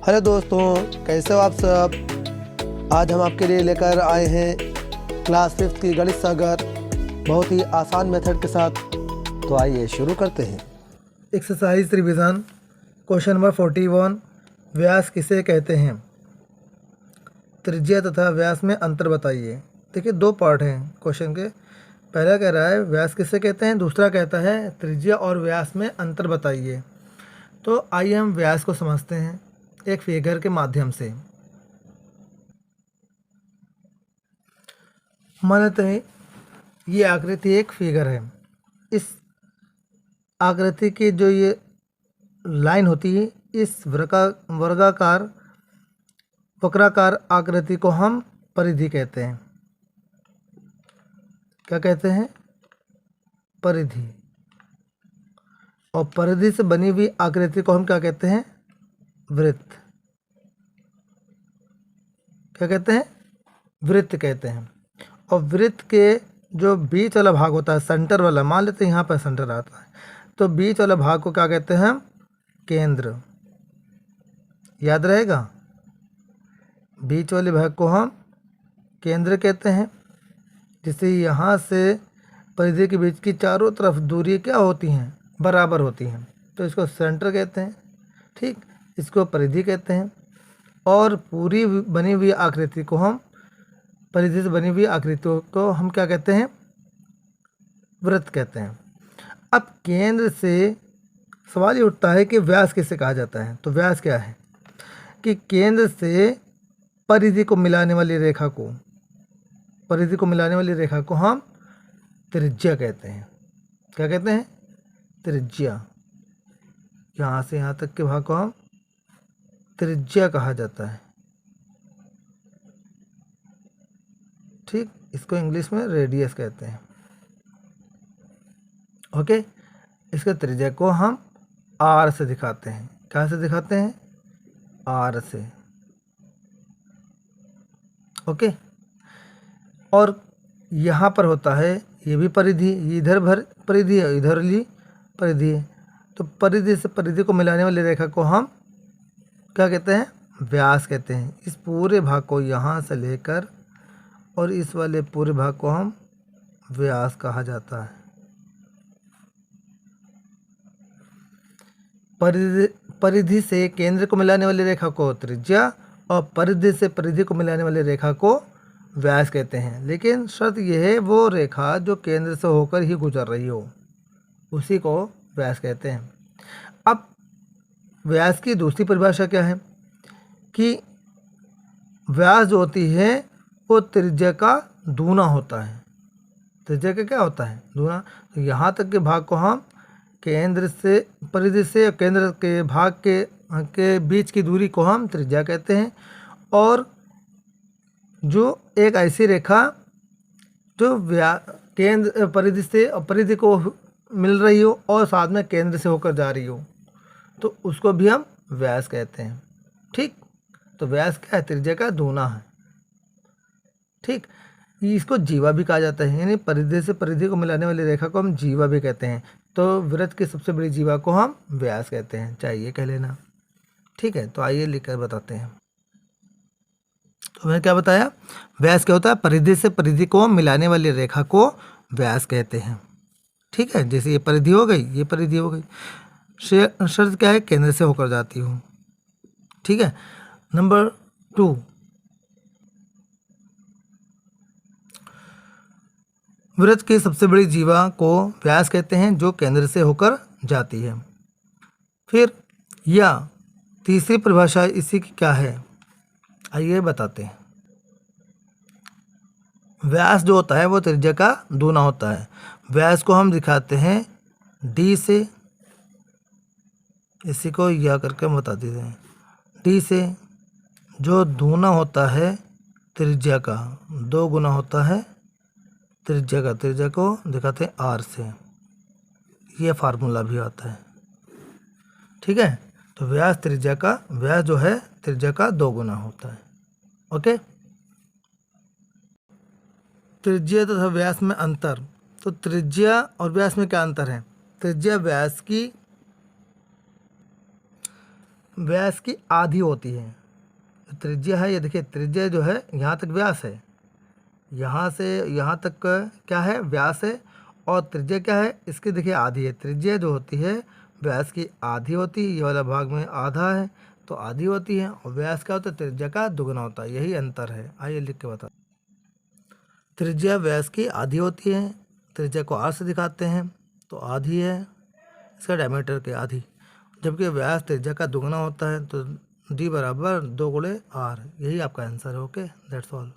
Hello दोस्तों, कैसे हो आप सब। आज हम आपके लिए लेकर आए हैं क्लास 5th की गणित सागर बहुत ही आसान मेथड के साथ। तो आइए शुरू करते हैं। Exercise revision question number 41। व्यास किसे कहते हैं? त्रिज्या तथा व्यास में अंतर बताइए। देखिए, दो पार्ट हैं क्वेश्चन के। पहला कह रहा है व्यास किसे कहते हैं, दूसरा कहता है त्रिज्या और व्यास में अंतर बताइए। तो आइए हम व्यास को समझते हैं एक फिगर के माध्यम से। मान लेते हैं ये आकृति एक फिगर है। इस आकृति की जो ये लाइन होती है, इस वर्गाकार वक्राकार आकृति को हम परिधि कहते हैं। क्या कहते हैं? परिधि। और परिधि से बनी हुई आकृति को हम क्या कहते हैं? वृत्त। क्या कहते हैं? वृत्त कहते हैं। और वृत्त के जो बीच वाला भाग होता है, सेंटर वाला, मान लेते हैं यहाँ पर सेंटर आता है, तो बीच वाला भाग को क्या कहते हैं हम? केंद्र। याद रहेगा, बीच वाले भाग को हम केंद्र कहते हैं। जैसे यहाँ से परिधि के बीच की चारों तरफ दूरी क्या होती हैं? बराबर होती हैं, तो इसको सेंटर कहते हैं। ठीक, इसको परिधि कहते हैं। और पूरी बनी हुई आकृति को हम, परिधि से बनी हुई आकृतियों को हम क्या कहते हैं? वृत्त कहते हैं। अब केंद्र से सवाल ये उठता है कि व्यास किसे कहा जाता है। तो व्यास क्या है कि केंद्र से परिधि को मिलाने वाली रेखा को, परिधि को मिलाने वाली रेखा को हम त्रिज्या कहते हैं। क्या कहते हैं? त्रिज्या। यहाँ से यहाँ तक के भाग को हम त्रिज्या कहा जाता है। ठीक, इसको इंग्लिश में रेडियस कहते हैं। ओके, इसके त्रिज्या को हम आर से दिखाते हैं। क्या से दिखाते हैं? आर से। ओके, और यहाँ पर होता है ये भी परिधि, इधर भर परिधि है, इधर ली परिधि है। तो परिधि से परिधि को मिलाने वाली रेखा को हम क्या कहते हैं? व्यास कहते हैं। इस पूरे भाग को यहाँ से लेकर और इस वाले पूरे भाग को हम व्यास कहा जाता है। परिधि से केंद्र को मिलाने वाली रेखा को त्रिज्या और परिधि से परिधि को मिलाने वाली रेखा को व्यास कहते हैं। लेकिन शर्त यह है वो रेखा जो केंद्र से होकर ही गुजर रही हो, उसी को व्यास कहते हैं। अब व्यास की दूसरी परिभाषा क्या है कि व्यास जो होती है वो त्रिज्या का दूना होता है। त्रिज्या का क्या होता है? दूना। तो यहाँ तक के भाग को हम केंद्र से, परिधि से केंद्र के भाग के बीच की दूरी को हम त्रिज्या कहते हैं। और जो एक ऐसी रेखा जो केंद्र परिधि से परिधि को मिल रही हो और साथ में केंद्र से होकर जा रही हो, तो उसको भी हम व्यास कहते हैं। ठीक, तो व्यास क्या है? त्रिज्या का दूना है। ठीक, इसको जीवा भी कहा जाता है, यानी परिधि से परिधि को मिलाने वाली रेखा को हम जीवा भी कहते हैं। तो वृत्त की सबसे बड़ी जीवा को हम व्यास कहते हैं, चाहिए कह लेना। ठीक है, तो आइए लिखकर बताते हैं। तो मैंने क्या बताया? व्यास क्या होता है? परिधि से परिधि को मिलाने वाली रेखा को व्यास कहते हैं। ठीक है, जैसे ये परिधि हो गई, ये परिधि हो गई। शर्त क्या है? केंद्र से होकर जाती हो। ठीक है, नंबर 2, वृत्त की सबसे बड़ी जीवा को व्यास कहते हैं जो केंद्र से होकर जाती है। फिर या तीसरी परिभाषा इसी की क्या है, आइए बताते हैं। व्यास जो होता है वो त्रिज्या का दूना होता है। व्यास को हम दिखाते हैं डी से, इसी को या करके हम बता देते हैं। डी से जो दूना होता है त्रिज्या का, 2 गुना होता है त्रिज्या का, त्रिज्या को दिखाते हैं आर से। ये फार्मूला भी आता है। ठीक है, तो व्यास त्रिज्या का, व्यास जो है त्रिज्या का 2 गुना होता है। ओके, त्रिज्या तथा व्यास में अंतर। तो त्रिज्या और व्यास में क्या अंतर है? त्रिज्या व्यास की व्यास की आधी होती है। त्रिज्या है, ये देखिए त्रिज्या जो है यहाँ तक व्यास है, यहाँ से यहाँ तक का क्या है व्यास है, और त्रिज्या क्या है इसकी देखिए आधी है। त्रिज्या जो होती है व्यास की आधी होती है, ये वाला भाग में आधा है तो आधी होती है, और व्यास क्या होता है त्रिज्या का दुगना होता है, यही अंतर है। आइए लिख के बता। त्रिज्या व्यास की आधी होती है, त्रिज्या को आर से दिखाते हैं तो आधी है इसका डायमीटर की आधी, जबकि व्यास त्रिज्या का दुगना होता है तो डी बराबर 2 गुणे आर। यही आपका आंसर है। Okay, that's all.